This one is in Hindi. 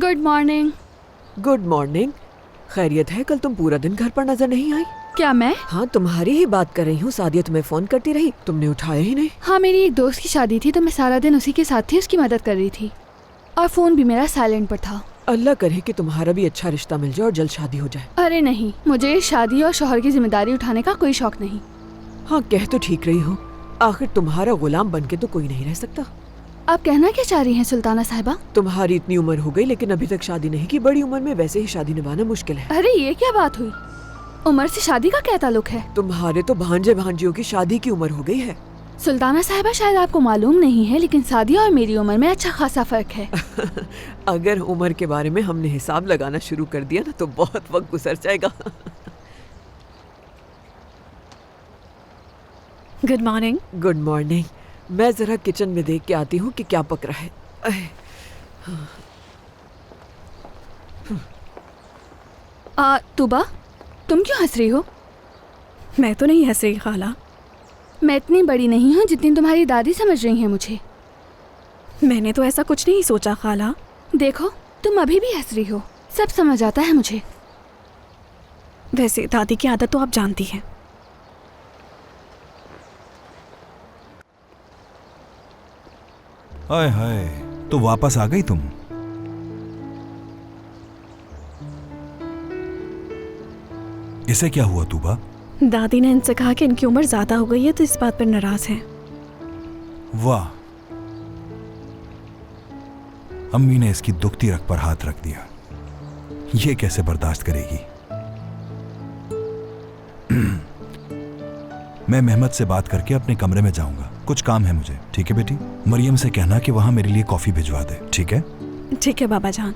Good morning. Good morning. खैरियत है? कल तुम पूरा दिन घर पर नजर नहीं आई। क्या मैं? हाँ, तुम्हारी ही बात कर रही हूँ। सादिया तुम्हें फोन करती रही, तुमने उठाया ही नहीं। हाँ, मेरी एक दोस्त की शादी थी तो मैं सारा दिन उसी के साथ थी, उसकी मदद कर रही थी और फोन भी मेरा साइलेंट पर था। अल्लाह करे कि तुम्हारा भी अच्छा रिश्ता मिल जाए और जल्द शादी हो जाए। अरे नहीं, मुझे शादी और शौहर की जिम्मेदारी उठाने का कोई शौक नहीं। हाँ, कह तो ठीक रही हो। आखिर तुम्हारा गुलाम बनके तो कोई नहीं रह सकता। आप कहना क्या चाह रही हैं सुल्ताना साहिबा? तुम्हारी इतनी उम्र हो गई लेकिन अभी तक शादी नहीं की। बड़ी उम्र में वैसे ही शादी निभाना मुश्किल है। अरे ये क्या बात हुई? उम्र से शादी का क्या ताल्लुक है? तुम्हारे तो भांजे भांजियों की शादी की उम्र हो गई है। सुल्ताना साहिबा, शायद आपको मालूम नहीं है लेकिन सादिया और मेरी उम्र में अच्छा खासा फर्क है। अगर उम्र के बारे में हमने हिसाब लगाना शुरू कर दिया ना तो बहुत वक्त गुजर जाएगा। Good morning. Good morning. मैं जरा किचन में देख के आती हूँ कि क्या पक रहा है। तुबा, तुम क्यों हंस रही हो? मैं तो नहीं हंस रही खाला। मैं इतनी बड़ी नहीं हूँ जितनी तुम्हारी दादी समझ रही हैं मुझे। मैंने तो ऐसा कुछ नहीं सोचा खाला। देखो, तुम अभी भी हंस रही हो। सब समझ आता है मुझे। वैसे दादी की आदत तो आप जानती हैं। हाय हाय, तो वापस आ गई तुम? इसे क्या हुआ तूबा? दादी ने इनसे कहा कि इनकी उम्र ज्यादा हो गई है तो इस बात पर नाराज हैं। वाह, अम्मी ने इसकी दुखती रग पर हाथ रख दिया। ये कैसे बर्दाश्त करेगी? मैं मेहमद से बात करके अपने कमरे में जाऊंगा। कुछ काम है मुझे। ठीक है बेटी? मरियम से कहना कि वहां मेरे लिए कॉफी भिजवा दे। ठीक है? ठीक है बाबा जान।